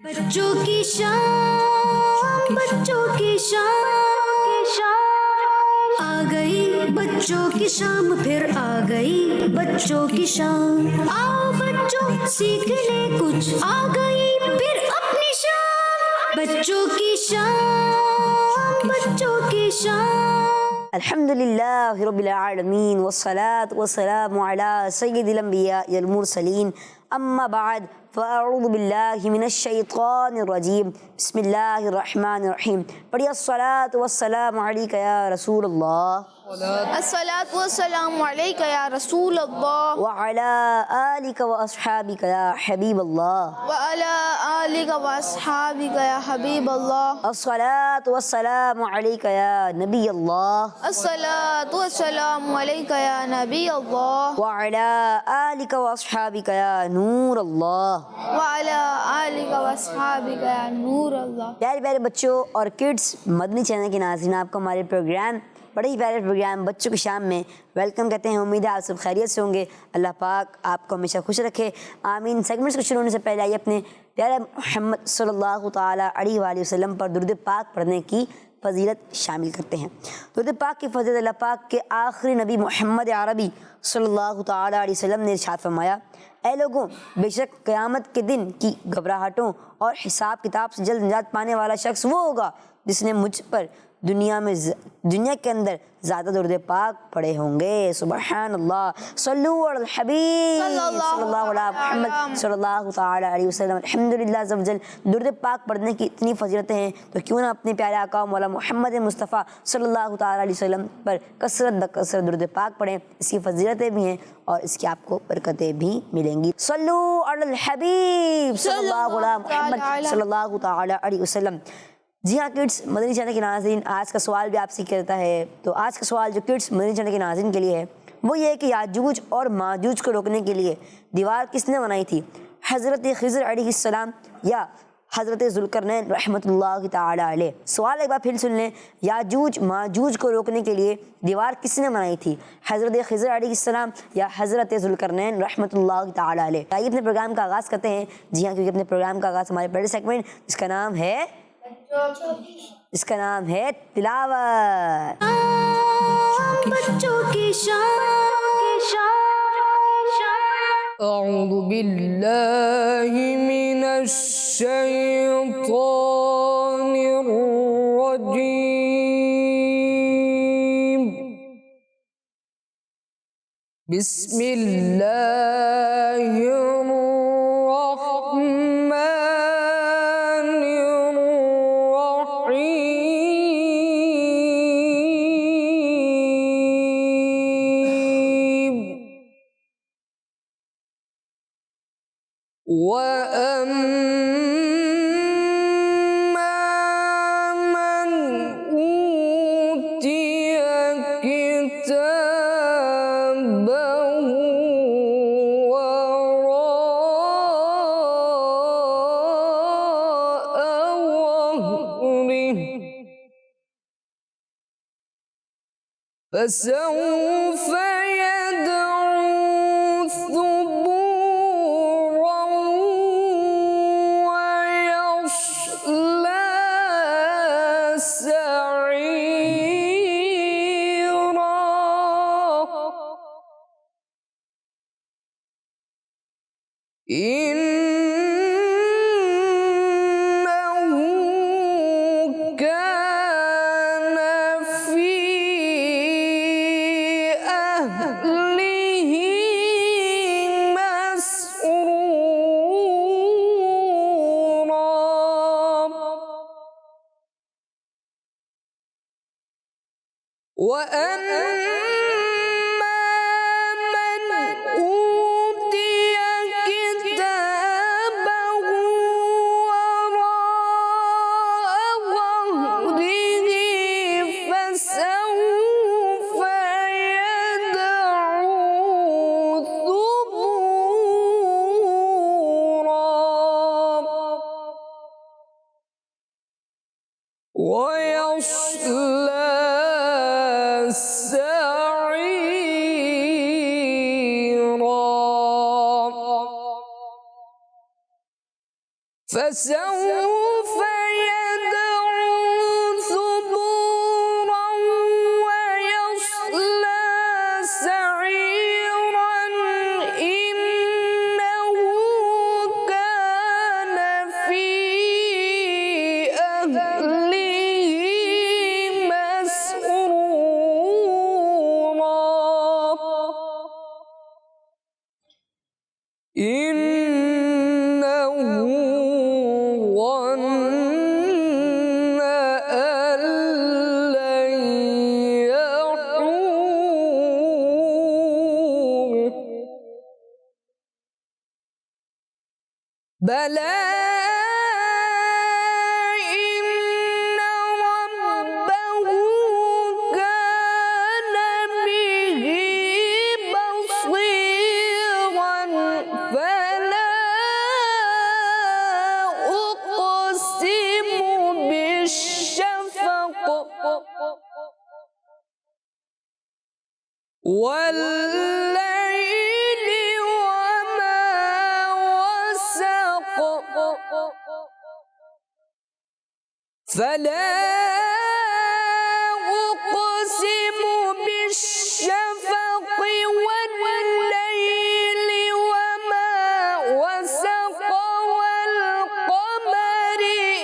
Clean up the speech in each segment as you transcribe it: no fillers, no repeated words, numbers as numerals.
بچوں کی شام، بچوں کی شام آ گئی، بچوں کی شام پھر آ گئی، بچوں کی شام آؤ بچوں سیکھ لے کچھ، آ گئی پھر اپنی شام، بچوں کی شام، بچوں کی شام۔ الحمدللہ رب العالمین والصلاة والسلام علی سید الانبیاء والمرسلین، اما بعد فاعوذ باللہ من الشیطان الرجیم، بسم اللہ الرحمن الرحیم۔ پڑھیے الصلاة والسلام علیک یا رسول اللہ، الصلاۃ والسلام علیک یا رسول اللہ، وعلی آلک واصحابک یا حبیب اللہ، وعلی آلک واصحابک یا حبیب اللہ، الصلاة والسلام علیک یا نبی اللہ، الصلاۃ والسلام علیک یا نبی اللہ، وعلی آلک واصحابک یا نور اللہ۔ وعلی آلک واصحابک یا نور اللہ۔ پیارے پیارے بچوں اور کڈس، مدنی چینل کے ناظرین، آپ کو ہمارے پروگرام، بڑے ہی پیارے پروگرام بچوں کی شام میں ویلکم کہتے ہیں۔ امید ہے آپ سب خیریت سے ہوں گے، اللہ پاک آپ کو ہمیشہ خوش رکھے، آمین۔ سیگمنٹس کو شروع ہونے سے پہلے آئیے اپنے پیارے محمد صلی اللہ تعالیٰ علیہ وآلہ وسلم پر درود پاک پڑھنے کی فضیلت شامل کرتے ہیں۔ درود پاک کی فضیلت اللہ پاک کے آخری نبی محمد عربی صلی اللہ تعالیٰ علیہ وسلم نے ارشاد فرمایا، اے لوگوں، بے شک قیامت کے دن کی گھبراہٹوں اور حساب کتاب سے جلد نجات پانے والا شخص وہ ہوگا جس نے مجھ پر دنیا کے اندر زیادہ درود پاک پڑھے ہوں گے۔ سبحان اللہ، صلو علی الحبیب صلی اللہ علیہ محمد صلی اللہ تعالیٰ علیہ وسلم۔ الحمدللہ عز و جل، درود پاک پڑھنے کی اتنی فضیلتیں ہیں تو کیوں نہ اپنے پیارے آقا مولا محمد مصطفیٰ صلی اللہ تعالیٰ علیہ وسلم پر کثرت بکثرت درود پاک پڑھیں۔ اس کی فضیلتیں بھی ہیں اور اس کی آپ کو برکتیں بھی ملیں گی۔ صلو علی الحبیب صلی اللہ علیہ محمد صلی اللہ تعالیٰ علیہ وسلم۔ جی ہاں کڈس، مدنی چینل کے ناظرین، آج کا سوال بھی آپ سے کرتا ہے۔ تو آج کا سوال جو کڈس مدنی چینل کے ناظرین کے لیے ہے وہ یہ ہے کہ یاجوج اور ماجوج کو روکنے کے لیے دیوار کس نے بنائی تھی؟ حضرت خضر علیہ السلام یا حضرت ذوالقرنین رحمۃ اللہ تعالی علیہ؟ سوال ایک بار پھر سن لیں، یاجوج ماجوج کو روکنے کے لیے دیوار کس نے بنائی تھی؟ حضرت خضر علیہ السلام یا حضرت ذوالقرنین رحمۃ اللہ تعالی علیہ؟ آئیے اپنے پروگرام کا آغاز کرتے ہیں۔ جی ہاں، کیونکہ اپنے پروگرام کا آغاز ہمارے پہلے سیگمنٹ جس کا نام ہے تلاوت، بچوں کی اعوذ باللہ من الشیطان الرجیم، بسم اللہ الرحمن الرحیم، وَأَمَّا مَنْ أُوتِيَ كِتَابَهُ وَرَاءَ ظَهْرِهِ فَسَوْفَ يَدْعُو ثُبُورًا وَيَصْلَىٰ سَعِيرًا، إِنَّهُ كَانَ فِي أَهْلِهِ مَسْرُورًا، وَأَمَّا مَنْ أُوتِيَ كِتَابَهُ وَرَاءَ ظَهْرِهِ فَسَوْفَ يَدْعُو ثُبُورًا وَيَصْلَىٰ سَعِيرًا، فسوف يدعو ثبورا ويصلى سعيرا إنه كان في أهله مسرورا إنه ظن أن لن يحور بلى إن ربه كان به بصيرا فلا أقسم بالشفق والليل وما وسق فلا أقسم بالشفق والليل وما وسق والقمر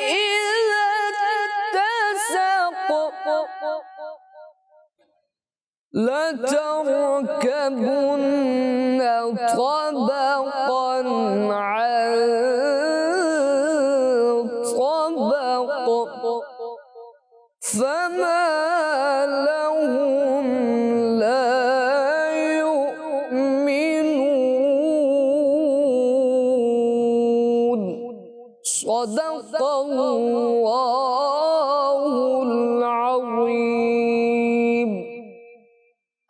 إذا اتسق لتركبن طبقا عن طبق فما لهم لا يؤمنون صدق الله العظيم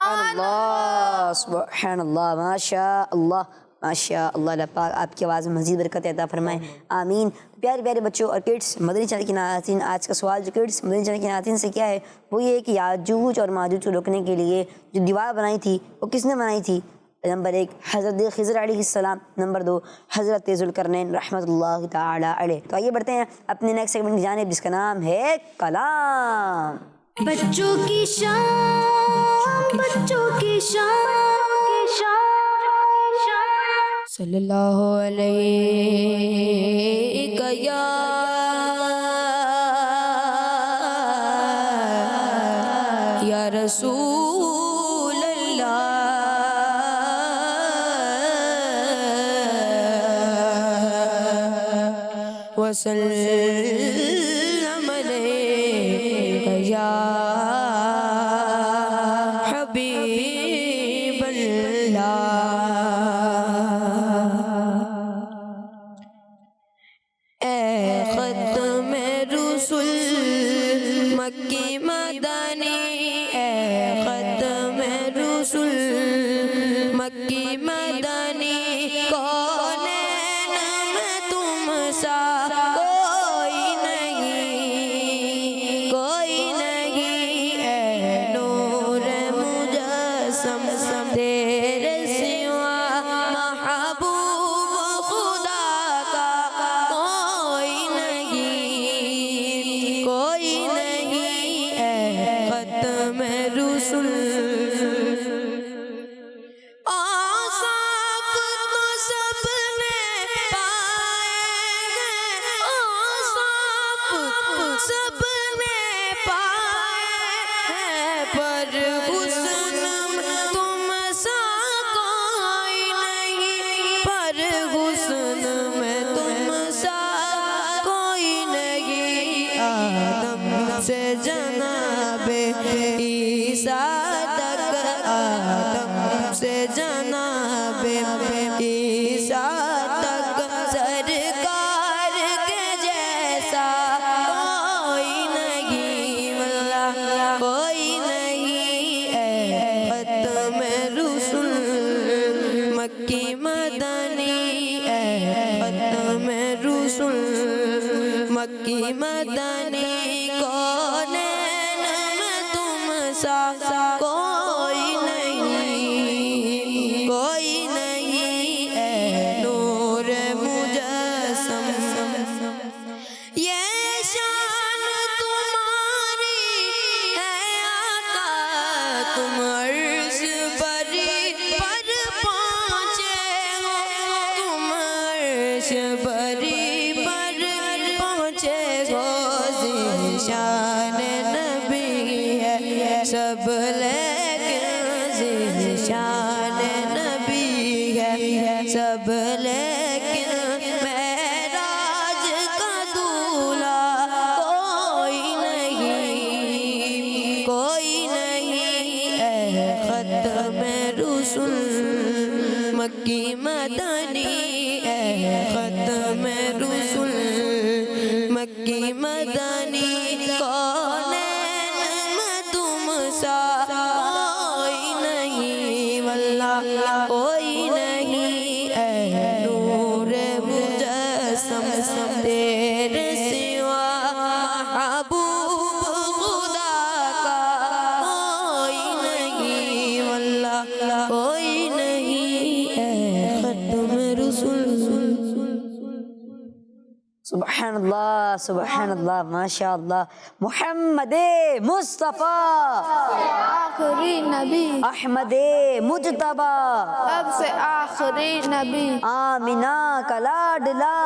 اللہ سبحان اللہ ماشاء اللہ ماشاء اللہ اللہ پاک آپ کی آواز میں مزید برکت عطا فرمائے آمین۔ پیارے پیارے بچوں اور کڈس مدنی چینل کے ناظرین، آج کا سوال جو کڈس مدنی چینل کے ناظرین سے کیا ہے وہ یہ ہے کہ یاجوج اور ماجوج کو روکنے کے لیے جو دیوار بنائی تھی وہ کس نے بنائی تھی؟ نمبر 1 حضرت خضر علیہ السلام، نمبر 2 حضرت ذوالقرنین رحمۃ اللہ تعالی علیہ۔ تو آئیے بڑھتے ہیں اپنے نیکسٹ سیگمنٹ کی جانب جس کا نام ہے کلام۔ بچوں کی شان بچوں کی شان صلی اللہ علیہ یا رسول اللہ وسلم علیہ یا حبیب اللہ۔ اے ختم رسول مکی مدنی، اے ختم رسول مکی مدنی، کونین میں تم سا کوئی نہیں، کوئی نہیں، اے نور مجسم تیرے سوا محبوب خدا کا کوئی نہیں، کوئی نہیں، اے ختم رسول۔ آصاف تو سب نے پائے ہیں، آصاف تو سب نے پائے ہیں، پر حسن میں تم سا کوئی نہیں، پر حسن میں تم سا کوئی نہیں۔ آدم سے جناب عیسیٰ تک، آدم سے جناب عیسیٰ تک، سرکار کے جیسا کوئی نہیں، واللہ کوئی نہیں، اے ختم رسول مکی مدنی، اے ختم رسول مکی مدنی، کونین میں تم سا کوئی نہیں، کوئی نہیں، اے نور مجسم یہ شان تمہاری ہے آقا، تم عرش بری پر پہنچے ہو، تم عرش بری پر پہنچے ہو، ذیشان نبی ہے سب لیکن ذیشان نبی ہے سب لیکن معراج کا دولہا کوئی نہیں اے ختم رسول مکی مدنی، اے ختم رسول مکی مدنی، کونین میں تم سا کوئی نہیں واللہ کوئی نہیں، اے نور مجسم تیرے سوا محبوب خدا کا کوئی نہیں واللہ کوئی نہیں، اے ختم رسول۔ سبحان اللہ ماشاء اللہ۔ محمد مصطفیٰ آخری نبی، احمد مجتبیٰ، سب سے آخری نبی، آمینہ کا لاڈلا،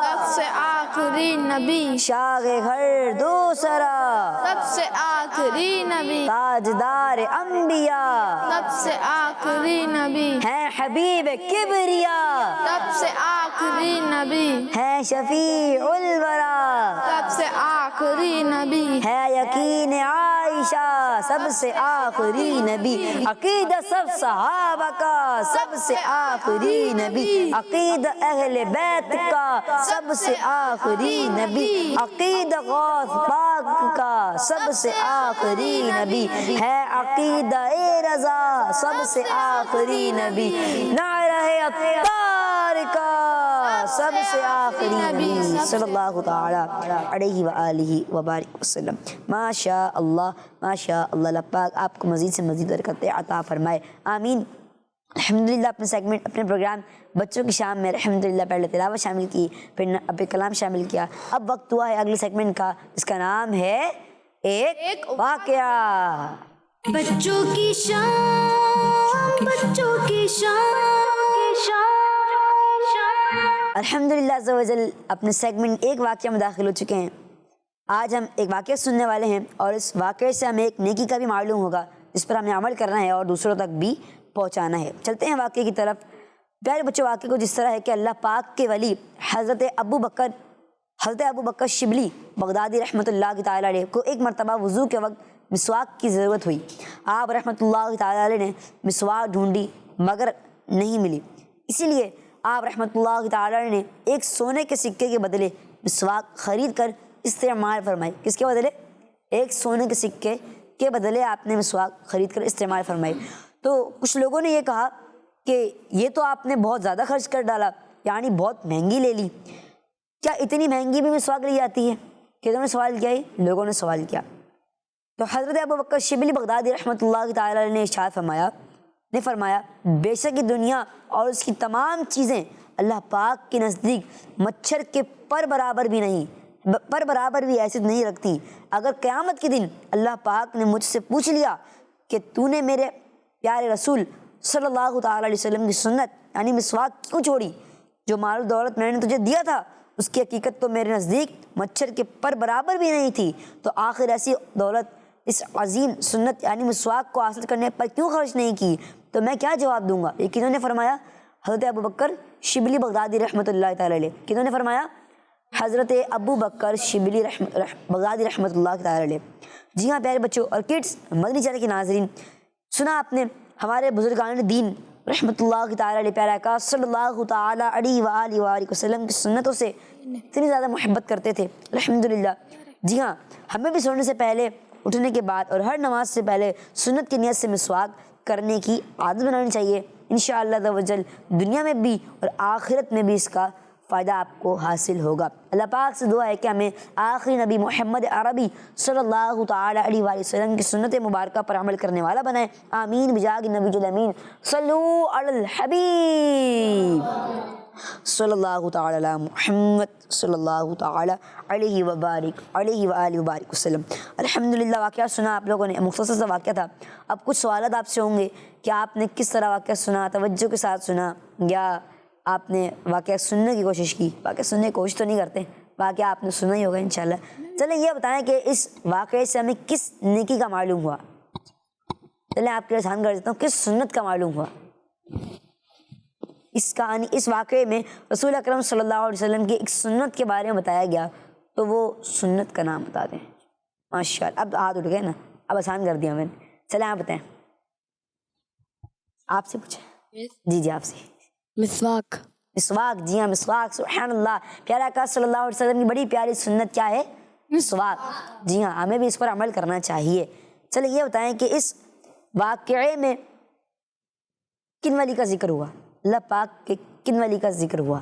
سب سے آخری نبی، شاغ گھر دوسرا، سب سے آخری نبی، تاجدار انبیاء، سب سے آخری نبی، ہیں حبیب کبریا، سب سے آخری نبی، ہیں شفیع الورا، سب سے آخری نبی، ہے یقین عائشہ، سب سے آخری نبی، عقیدہ سب صحابہ کا، سب سے آخری نبی، عقیدہ اہل بیت کا، سب سے آخری نبی، عقیدہ غوث پاک کا، سب سے آخری نبی، ہے عقیدہ رضا، سب سے آخری نبی، نعرہ اطہار کا، سب سے آخری نبی صلی اللہ تعالی علیہ وآلہ وبارک وسلم۔ ماشاء اللہ ماشاء اللہ، اللہ پاک آپ کو مزید سے مزید برکتیں عطا فرمائے، آمین۔ الحمدللہ اپنے سیگمنٹ اپنے پروگرام بچوں کی شام میں الحمدللہ پہلے تلاوت شامل کی، پھر اب کلام شامل کیا، اب وقت ہوا ہے اگلے سیگمنٹ کا جس کا نام ہے ایک واقعہ۔ بچوں کی شام، بچوں کی شام، الحمدللہ عز و جل اپنے سیگمنٹ ایک واقعہ میں داخل ہو چکے ہیں۔ آج ہم ایک واقعہ سننے والے ہیں اور اس واقعے سے ہمیں ایک نیکی کا بھی معلوم ہوگا جس پر ہمیں عمل کرنا ہے اور دوسروں تک بھی پہنچانا ہے۔ چلتے ہیں واقعے کی طرف۔ پیارے بچوں، واقعے کو جس طرح ہے کہ اللہ پاک کے ولی حضرت ابو بکر شبلی بغدادی رحمۃ اللہ تعالیٰ علیہ کو ایک مرتبہ وضو کے وقت مسواک کی ضرورت ہوئی۔ آپ رحمۃ اللہ تعالیٰ علیہ نے مسواک ڈھونڈی مگر نہیں ملی، اسی لیے آپ رحمۃ اللہ تعالیٰ علیہ نے ایک سونے کے سکے کے بدلے مسواک خرید کر استعمال فرمائی۔ کس کے بدلے؟ ایک سونے کے سکے کے بدلے آپ نے مسواک خرید کر استعمال فرمائی۔ تو کچھ لوگوں نے یہ کہا کہ یہ تو آپ نے بہت زیادہ خرچ کر ڈالا، یعنی بہت مہنگی لے لی، کیا اتنی مہنگی بھی مسواک لی جاتی ہے؟ کتوں نے سوال کیا؟ لوگوں نے سوال کیا۔ تو حضرت ابو بکر شبلی بغدادی رحمۃ اللہ تعالیٰ علیہ نے ارشاد فرمایا بے شک دنیا اور اس کی تمام چیزیں اللہ پاک کے نزدیک مچھر کے پر برابر بھی حیثیت نہیں رکھتی۔ اگر قیامت کے دن اللہ پاک نے مجھ سے پوچھ لیا کہ تو نے میرے پیارے رسول صلی اللہ تعالیٰ علیہ وسلم کی سنت یعنی مسواک کیوں چھوڑی، جو مال و دولت میں نے تجھے دیا تھا اس کی حقیقت تو میرے نزدیک مچھر کے پر برابر بھی نہیں تھی، تو آخر ایسی دولت اس عظیم سنت یعنی مسواک کو حاصل کرنے پر کیوں خرچ نہیں کی؟ تو میں کیا جواب دوں گا؟ یہ کنہوں نے فرمایا؟ حضرت ابو بکر شبلی بغدادی رحمۃ اللہ تعالیٰ علیہ۔ کنہوں نے فرمایا؟ حضرت ابو بکر شبلی بغدادی رحمۃ اللہ تعالیٰ علیہ۔ جی ہاں پیارے بچوں اور کڈس، مدنی چینل کے ناظرین، سنا آپ نے ہمارے بزرگان دین رحمۃ اللہ تعالیٰ علیہ پیارا آقا صلی اللہ تعالیٰ علیہ وآلہ وسلم کی سنتوں سے اتنی زیادہ محبت کرتے تھے الحمدللہ۔ جی ہاں، ہمیں بھی سونے سے پہلے، اٹھنے کے بعد اور ہر نماز سے پہلے سنت کی نیت سے مسواک کرنے کی عادت بنانی چاہیے۔ انشاءاللہ عز و جل دنیا میں بھی اور آخرت میں بھی اس کا فائدہ آپ کو حاصل ہوگا۔ اللہ پاک سے دعا ہے کہ ہمیں آخری نبی محمد عربی صلی اللہ تعالیٰ علیہ وآلہ وسلم کی سنت مبارکہ پر عمل کرنے والا بنائے، آمین بجاہ النبی الامین۔ صلو علی الحبیب۔ صلی اللہ تعالی علی محمد صلی اللہ تعالی علیہ وبارک علیہ وآلہ وبارک وسلم۔ الحمدللہ واقعہ سنا آپ لوگوں نے، مختصر سا واقعہ تھا۔ اب کچھ سوالات آپ سے ہوں گے کہ آپ نے کس طرح واقعہ سنا، توجہ کے ساتھ سنا یا آپ نے واقعہ سننے کی کوشش کی؟ واقعہ سننے کی کوشش تو نہیں کرتے، واقعہ آپ نے سنا ہی ہوگا انشاءاللہ۔ چلیں یہ بتائیں کہ اس واقعے سے ہمیں کس نیکی کا معلوم ہوا؟ چلیں آپ کے لیے آسان کر دیتا ہوں، کس سنت کا معلوم ہوا؟ اس واقعے میں رسول اکرم صلی اللہ علیہ وسلم کی ایک سنت کے بارے میں بتایا گیا، تو وہ سنت کا نام بتا دیں۔ ماشاءاللہ، اب ہاتھ اٹھ گئے نا، اب آسان کر دیا میں نے۔ چلیں آپ بتائیں، آپ سے پوچھیں۔ جی آپ سے۔ مسواک۔ مسواک، جی ہاں مسواک، سبحان اللہ، پیارا آقا صلی اللہ علیہ وسلم کی بڑی پیاری سنت کیا ہے؟ مسواک۔ جی ہاں، ہمیں بھی اس پر عمل کرنا چاہیے۔ چلیں یہ بتائیں کہ اس واقعے میں کن ولی کا ذکر ہوا؟ اللہ پاک کے کن ولی کا ذکر ہوا؟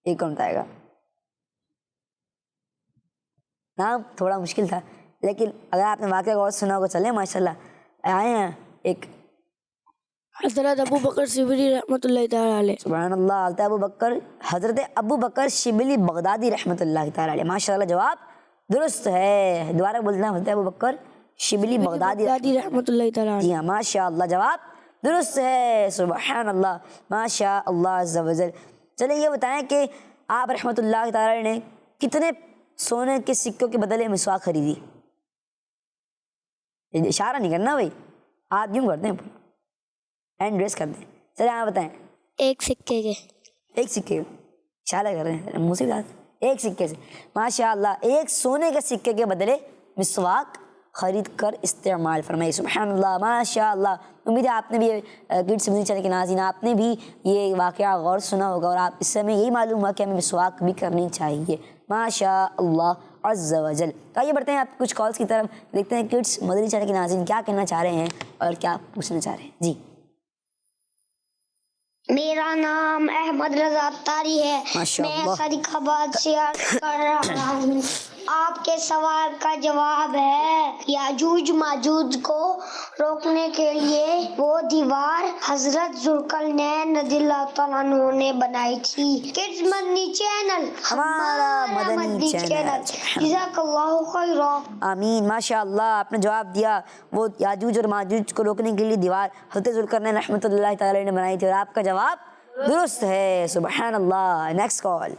ایک کون بتائے گا؟ نام تھوڑا مشکل تھا، لیکن اگر آپ نے واقعہ غور سنا ہوگا، چلیں ماشاءاللہ آئے ہیں۔ ایک حضرت ابو بکر شبلی رحمۃ اللہ تعالی علیہ۔ سبحان اللہ، حضرت ابو بکر شبلی بغدادی رحمۃ اللہ تعالی علیہ۔ ماشاءاللہ جواب درست ہے، دوبارہ بولنا، حضرت ابو بکر شبلی بغدادی رحمۃ اللہ تعالی علیہ۔ جی ہاں ماشاءاللہ جواب درست ہے، سبحان اللہ، ماشاء اللہ عز و جل۔ چلیں یہ بتائیں کہ آپ رحمۃ اللہ تعالی نے کتنے سونے کے سکوں کے بدلے مسواک خریدی؟ اشارہ نہیں کرنا بھائی، آپ یوں کرتے ہیں، ہینڈ ریس کر دیں۔ چلیں آپ بتائیں۔ ایک سکے کے۔ ایک سکے، اشارہ کر رہے ہیں منہ سے، ایک سکے سے۔ ماشاء اللہ، ایک سونے کے سکے کے بدلے مسواک خرید کر استعمال فرمائی۔ سبحان اللہ، ماشاء اللہ۔ امید ہے آپ نے بھی کڈس مدنی چینل کے ناظرین، آپ نے بھی یہ واقعہ غور سنا ہوگا، اور آپ اس سے ہمیں یہی معلوم ہوا کہ ہمیں مسواک بھی کرنی چاہیے۔ ماشاء اللہ عز و جل۔ تو آئیے بڑھتے ہیں آپ کچھ کالس کی طرف، دیکھتے ہیں کڈس مدنی چینل کے ناظرین کیا کہنا چاہ رہے ہیں اور کیا پوچھنا چاہ رہے ہیں۔ جی میرا نام احمد رضا تاری ہے، میں صدیق آباد سے عرض کر رہا ہوں۔ آپ کے سوال کا جواب ہے، یاجوج ماجوج کو روکنے کے لیے وہ دیوار حضرت ذوالقرنین رضی اللہ تعالیٰ عنہ نے بنائی تھی۔ کڈس مدنی چینل ہمارا مدنی چینل۔ جزاک اللہ خیرا۔ آمین، ماشاء اللہ، آپ نے جواب دیا، وہ یاجوج اور ماجوج کو روکنے کے لیے دیوار حضرت ذوالقرنین رحمۃ اللہ تعالی نے بنائی تھی، اور آپ کا جواب درست ہے، سبحان اللہ۔ Next call.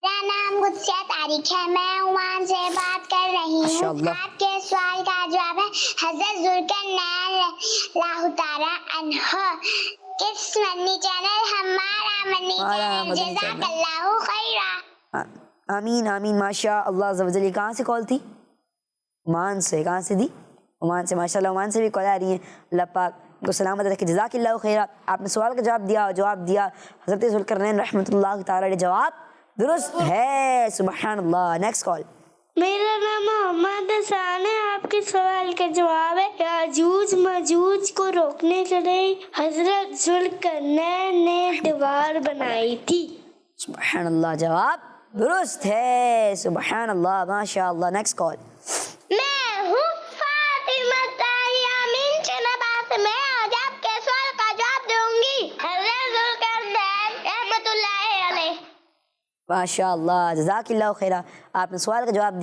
میرا نام غدسیہ طارق ہے، میں عمان سے بات کر رہی ہوں۔ آپ کے سوال کا جواب ہے حضرت ذوالقرنین اللہ تعالی عنہ۔ کس مدنی چینل؟ ہمارا مدنی چینل۔ جزاک اللہ خیرا۔ آمین آمین، ماشاء اللہ عز و جل۔ یہ کہاں سے کال تھی؟ عمان سے۔ کہاں سے دی؟ عمان سے۔ ماشاء اللہ عمان سے بھی کال آ رہی ہیں، اللہ پاک کو سلامت رکھے، جزاک اللہ خیرا۔ آپ نے سوال کا جواب دیا حضرت ذوالقرنین رحمۃ اللہ تعالی علیہ، جواب درست ہے، سبحان اللہ۔ Next call. میرا نام محمد حسان ہے، آپ کے سوال کا جواب ہے یاجوج ماجوج کو روکنے کے لیے حضرت ذوالقرنین نے دیوار بنائی تھی۔ سبحان اللہ، جواب درست ہے، سبحان اللہ، ماشاء اللہ۔ Next call. میں ہوں فاطمہ طاہرہ من چناباد، میں آج آپ کے سوال کا جواب دوں گی۔ حضرت ذوالقرنین رحمۃ اللہ علیہ۔ ماشاء اللہ، جزاک اللہ خیرہ۔ آپ نے سوال کا جواب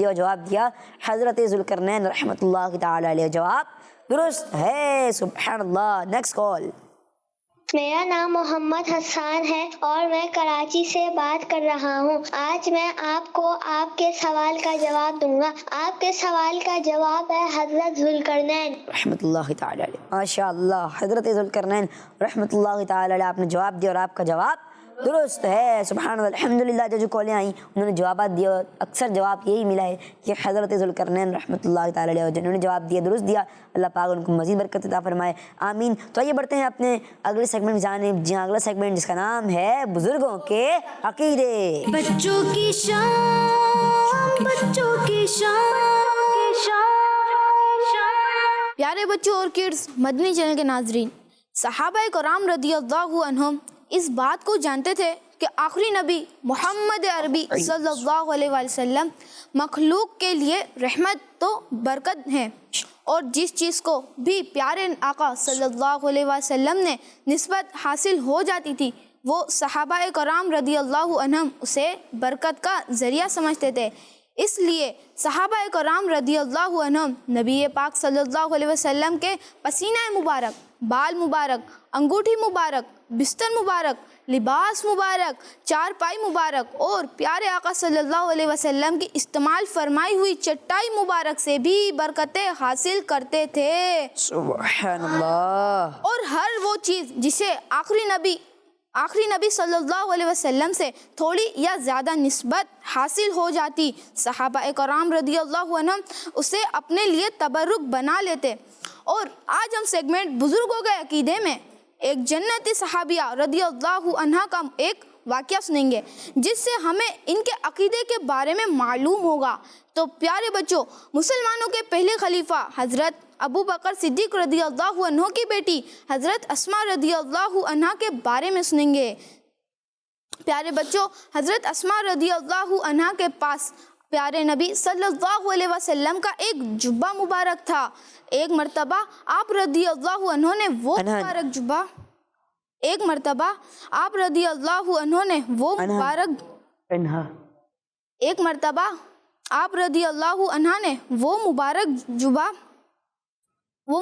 دیا حضرت ذوالقرنین رحمۃ اللہ تعالی علیہ، جواب درست ہے، سبحان اللہ۔ Next call. میرا نام محمد حسان ہے اور میں کراچی سے بات کر رہا ہوں۔ آج میں آپ کو آپ کے سوال کا جواب دوں گا۔ آپ کے سوال کا جواب ہے حضرت ذوالقرنین رحمۃ اللہ تعالی علیہ۔ ماشاء اللہ، حضرت ذوالقرنین رحمۃ اللہ تعالی علیہ، آپ نے جواب دیا اور آپ کا جواب درست ہے، سبحان اللہ۔ الحمدللہ، جو کالیں آئیں انہوں نے جوابات دیے، اور اکثر جواب یہی ملا ہے کہ حضرت ذوالقرنین رحمۃ اللہ تعالی علیہ، جنہوں نے جواب دیا درست دیا، اللہ پاک ان کو مزید برکت عطا فرمائے، آمین۔ تو آئیے بڑھتے ہیں اپنے اگلے سیگمنٹ میں جانب۔ جی ہاں، اگلا سیگمنٹ جس کا نام ہے بزرگوں کے عقیدے۔ بچوں کی شان، بچوں کی شان۔ پیارے بچوں اور کڈس مدنی چینل کے ناظرین، صحابہ کرام رضی اللہ عنہم اس بات کو جانتے تھے کہ آخری نبی محمد عربی صلی اللہ علیہ وسلم مخلوق کے لیے رحمت تو برکت ہیں، اور جس چیز کو بھی پیارے آقا صلی اللہ علیہ وسلم نے نسبت حاصل ہو جاتی تھی وہ صحابہ کرام رضی اللہ عنہم اسے برکت کا ذریعہ سمجھتے تھے۔ اس لیے صحابہ کرام رضی اللہ عنہم نبی پاک صلی اللہ علیہ وسلم کے پسینہ مبارک، بال مبارک، انگوٹھی مبارک، بستر مبارک، لباس مبارک، چارپائی مبارک اور پیارے آقا صلی اللہ علیہ وسلم کی استعمال فرمائی ہوئی چٹائی مبارک سے بھی برکتیں حاصل کرتے تھے۔ سبحان اللہ۔ اور ہر وہ چیز جسے آخری نبی صلی اللہ علیہ وسلم سے تھوڑی یا زیادہ نسبت حاصل ہو جاتی، صحابہ کرام رضی اللہ عنہم اسے اپنے لیے تبرک بنا لیتے۔ اور آج ہم سیگمنٹ بزرگوں کے عقیدے میں ایک جنتی صحابیہ رضی اللہ عنہا کا ایک واقعہ سنیں گے جس سے ہمیں ان کے عقیدے کے بارے میں معلوم ہوگا۔ تو پیارے بچوں، مسلمانوں کے پہلے خلیفہ حضرت ابو بکر صدیق رضی اللہ عنہ کی بیٹی حضرت اسماء رضی اللہ عنہا کے بارے میں سنیں گے۔ پیارے بچوں، حضرت اسماء رضی اللہ عنہا کے پاس پیارے نبی صلی اللہ علیہ وسلم کا ایک جبہ مبارک تھا۔ ایک مرتبہ آپ رضی اللہ عنہ نے وہ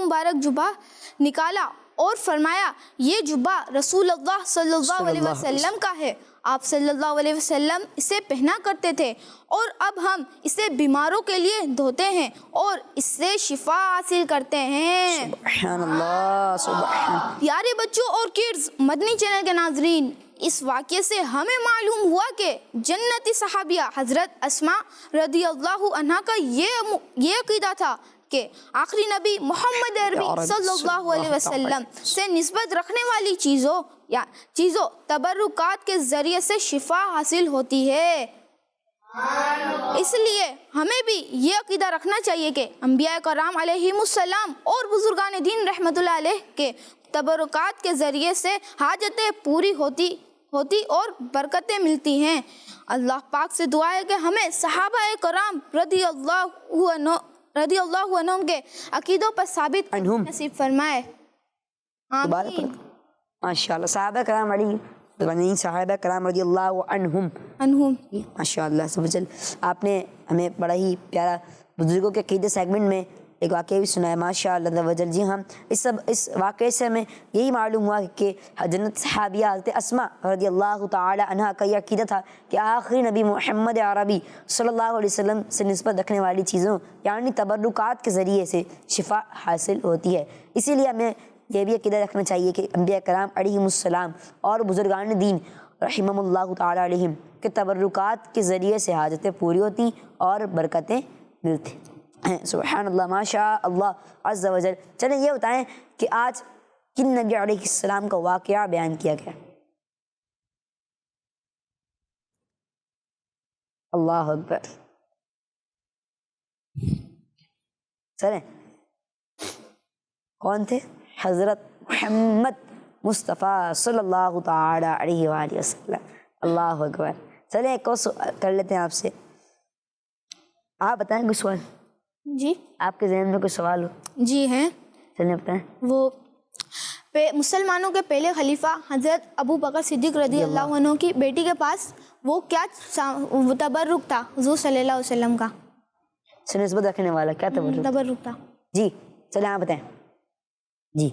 مبارک جبہ نکالا اور فرمایا یہ جبہ رسول اللہ صلی اللہ علیہ وسلم کا ہے۔ آپ صلی اللہ علیہ وسلم اسے پہنا کرتے تھے اور اب ہم اسے بیماروں کے لیے دھوتے ہیں اور اس سے شفا حاصل کرتے ہیں۔ سبحان اللہ، سبحان۔ پیارے بچوں اور کڈز، مدنی چینل کے ناظرین، اس واقعے سے ہمیں معلوم ہوا کہ جنتی صحابیہ حضرت اسماء رضی اللہ عنہا کا یہ عقیدہ تھا کہ آخری نبی محمد عربی صلی اللہ علیہ وسلم سے نسبت رکھنے والی چیزوں تبرکات کے ذریعے سے شفا حاصل ہوتی ہے۔ اس لیے ہمیں بھی یہ عقیدہ رکھنا چاہیے کہ انبیاء کرام علیہم السلام اور بزرگان دین رحمت اللہ علیہ کے تبرکات کے ذریعے سے حاجتیں پوری ہوتی اور برکتیں ملتی ہیں۔ اللہ پاک سے دعا ہے کہ ہمیں صحابہ کرام رضی اللہ عنہم کے عقیدوں پر ثابت نصیب فرمائے۔ آمین۔ ماشاءاللہ، صحابہ کرام رضی اللہ عنہم ماشاءاللہ سب جل۔ آپ نے ہمیں بڑا ہی پیارا بزرگوں کے عقیدے سیگمنٹ میں ایک واقعہ بھی سنا ہے ماشاءاللہ وجل۔ جی ہاں، اس واقعے سے ہمیں یہی معلوم ہوا کہ جنت صحابیہ حضرت اسماء رضی اللہ تعالی عنہا کا یہ عقیدہ تھا کہ آخری نبی محمد عربی صلی اللہ علیہ وسلم سے نسبت رکھنے والی چیزوں یعنی تبرکات کے ذریعے سے شفا حاصل ہوتی ہے۔ اسی لیے ہمیں یہ بھی عقیدہ رکھنا چاہیے کہ انبیاء کرام علیہم السلام اور بزرگان دین رحمہم اللہ تعالی علیہم کے تبرکات کے ذریعے سے حاجتیں پوری ہوتی اور برکتیں ملتی ہیں۔ سبحان اللہ، ماشاء اللہ عز و جل۔ چلیں یہ بتائیں کہ آج کن نبی علیہ السلام کا واقعہ بیان کیا گیا؟ اللہ اکبر۔ چلیں کون تھے؟ حضرت محمد مصطفیٰ صلی اللہ تعالی علیہ وآلہ وسلم۔ اللہ اکبر۔ چلیں ایک اور سوال کر لیتے ہیں آپ سے، آپ بتائیں کوئی سوال؟ جی، آپ کے ذہن میں کوئی سوال ہو؟ جی ہیں۔ چلیں بتائیں۔ وہ مسلمانوں کے پہلے خلیفہ حضرت ابو بکر صدیق رضی اللہ عنہ کی بیٹی کے پاس وہ کیا تبرک تھا حضور صلی اللہ علیہ وسلم کا؟ سے نسبت رکھنے والا کیا تبرک تھا؟ جی چلیں آپ بتائیں۔ جی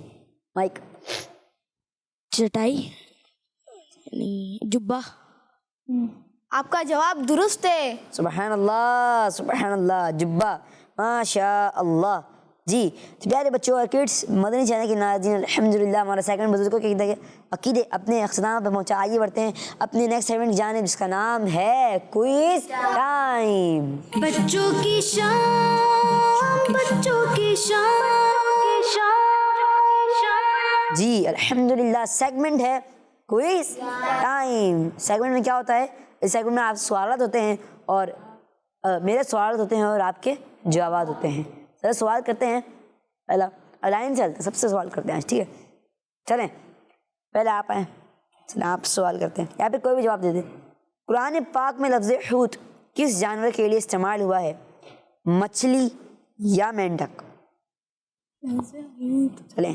مائک۔ چٹائی یعنی جبہ۔ آپ کا جواب درست ہے۔ سبحان اللہ، سبحان اللہ، جبہ، ماشاء اللہ۔ جی پیارے بچوں اور کڈس، مدنی چینل کے ناظرین، الحمدللہ ہمارا سیکنڈ بزرگوں کے عقیدے اپنے اختتام پہ پہنچا۔ آئیے بڑھتے ہیں اپنے نیکسٹ سیگمنٹ کی جانب جس کا نام ہے کوئز ٹائم۔ بچوں کی شام، بچوں کی شام۔ جی الحمدللہ سیگمنٹ ہے کوئز ٹائم۔ سیگمنٹ میں کیا ہوتا ہے؟ اس سیگمنٹ میں آپ سوالات ہوتے ہیں اور میرے سوالات ہوتے ہیں اور آپ کے جوابات ہوتے ہیں۔ چلیں سوال کرتے ہیں، پہلا لائن چلتے ہیں، سب سے سوال کرتے ہیں آج، ٹھیک ہے؟ چلیں پہلے آپ آئیں، چلیں آپ سوال کرتے ہیں، یہاں پہ کوئی بھی جواب دے دیں۔ قرآن پاک میں لفظ حوت کس جانور کے لیے استعمال ہوا ہے؟ مچھلی یا مینڈک؟ چلیں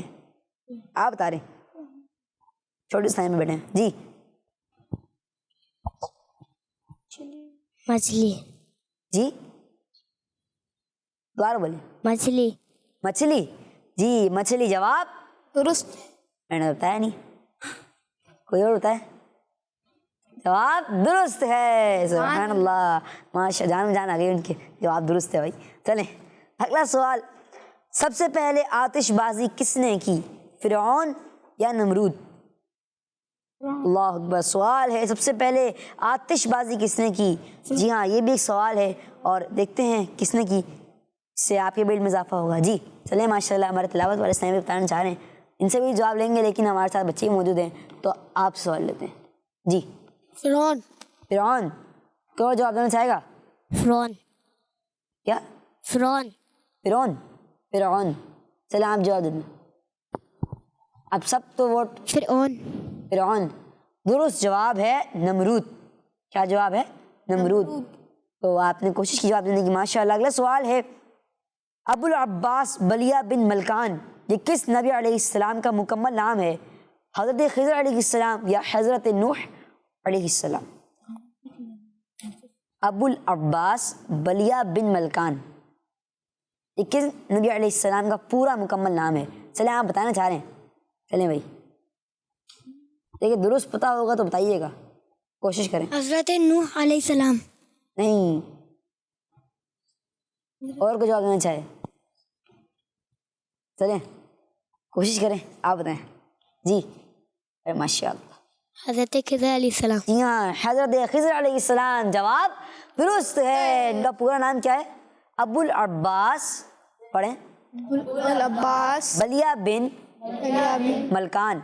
آپ بتا رہے ہیں، چھوٹے سائن میں بیٹھے ہیں جی. مچھلی. جی دوبارہ بولیں. مچھلی. مچھلی. جی مچھلی جواب درست. میں نے بتایا نہیں، کوئی اور بتایا. جواب درست ہے. سبحان اللہ، ماشاء جان آ گئی ان کے، جواب درست ہے بھائی. چلیں اگلا سوال. سب سے پہلے آتش بازی کس نے کی، فرعون یا نمرود؟ اللہ اکبر. سوال ہے سب سے پہلے آتش بازی کس نے کی. جی ہاں یہ بھی ایک سوال ہے اور دیکھتے ہیں کس نے کی، اس سے آپ کے علم میں اضافہ ہوگا. جی چلیں ماشاء اللہ ہمارے تلاوت والے سائن بھی بتانا چاہ رہے ہیں، ان سے بھی جواب لیں گے لیکن ہمارے ساتھ بچے ہی موجود ہیں تو آپ سوال لیتے ہیں. جی فرعون. فرعون. کیوں جواب دینا چاہے گا؟ فرعون. کیا؟ فرعون. فرعون. فرعون. چلیں آپ جواب دیں. اب سب تو ووٹ فرعون. فرعون. درست جواب ہے نمرود. کیا جواب ہے؟ نمرود. تو آپ نے کوشش کی جواب دینے کی ماشاء اللہ. اگلا سوال ہے ابو العباس بلیہ بن ملکان یہ کس نبی علیہ السلام کا مکمل نام ہے؟ حضرت خضر علیہ السلام یا حضرت نوح علیہ السلام؟ ابو العباس بلیہ بن ملکان یہ کس نبی علیہ السلام کا پورا مکمل نام ہے؟ چلیں آپ بتانا چاہ رہے ہیں. چلیں بھائی دیکھیے درست پتہ ہوگا تو بتائیے گا، کوشش کریں. حضرت نوح علیہ السلام. نہیں اور کو جواب دینا چاہے؟ چلیں کوشش کریں آپ بتائیں. جی ماشاء اللہ. حضرت خضر علیہ السلام. جی ہاں حضرت خضر علیہ السلام جواب درست ہے. ان کا پورا نام کیا ہے؟ ابو العباس. پڑھیں. العباس بلیہ بن ملکان.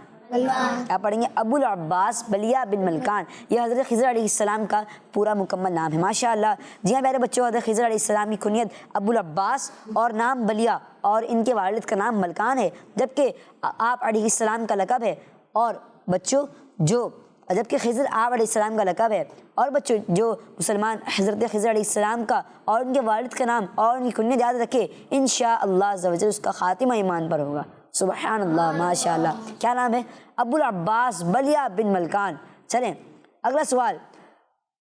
آپ پڑھیں گے ابو العباس بلیہ بن ملکان. یہ حضرت خضر علیہ السلام کا پورا مکمل نام ہے ماشاء اللہ. جی ہاں پیارے بچوں، حضرت خضر علیہ السلام کی کنیت ابو العباس اور نام بلیہ اور ان کے والد کا نام ملکان ہے، جبکہ آپ علیہ السلام کا لقب ہے. اور بچوں جبکہ خضر آپ علیہ السلام کا لقب ہے، اور بچوں جو مسلمان حضرت خضر علیہ السلام کا اور ان کے والد کا نام اور ان کی کنیت یاد رکھے انشاءاللہ عز و جل اس کا خاتمہ ایمان پر ہوگا. سبحان اللہ ماشاء اللہ. کیا نام ہے؟ ابو العباس بلیہ بن ملکان. چلیں اگلا سوال.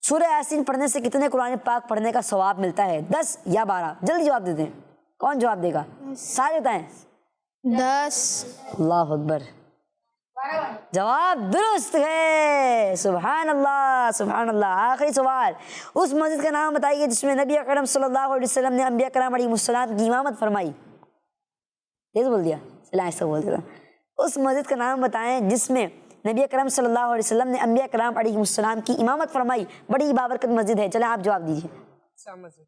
سورہ یاسین پڑھنے سے کتنے قرآن پاک پڑھنے کا ثواب ملتا ہے، 10 یا 12؟ جلدی جواب دیتے ہیں. کون جواب دے گا؟ سارے بتائیں. 10. اللہ اکبر. جواب درست ہے. سبحان اللہ سبحان اللہ. آخری سوال. اس مسجد کا نام بتائیے جس میں نبی اکرم صلی اللہ علیہ وسلم نے انبیاء کرام علیہ السلام کی امامت فرمائی. تیز بول دیا، چلا ایسا بول دیتا. اس مسجد کا نام بتائیں جس میں نبی اکرم صلی اللہ علیہ وسلم نے انبیاء کرام علیہ السلام کی امامت فرمائی. بڑی بابرکت مسجد ہے. چلیں آپ جواب دیجیے.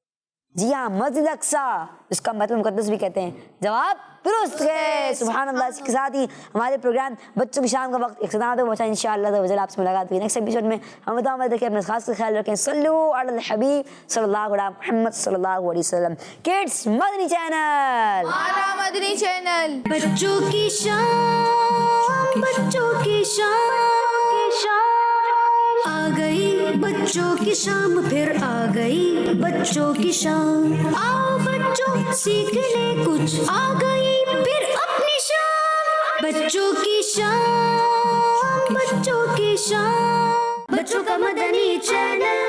جی ہاں مسجد اقصیٰ، اس کا بیت المقدس بھی کہتے ہیں. جواب درست ہے. سبحان اللہ. اس کے ساتھ ہی ہمارے پروگرام بچوں کی شام کا وقت اختتام پہنچا. انشاءاللہ آپ سے ملاقات ہوئی نیکسٹ ایپیسوڈ میں. ہم بتاؤں رکھیں اپنے خاص کا خیال رکھیں. صلو علی الحبیب صلی اللہ علیہ محمد صلی اللہ علیہ وسلم. کڈس مدنی چینل. مدنی چینل. بچوں کی شام، بچوں کی شام آ گئی، بچوں کی شام پھر آ گئی، بچوں کی شام. آؤ بچوں سیکھ لے کچھ، آ گئی پھر اپنی شام. بچوں کی شام، بچوں کی شام، بچوں کا مدنی چینل.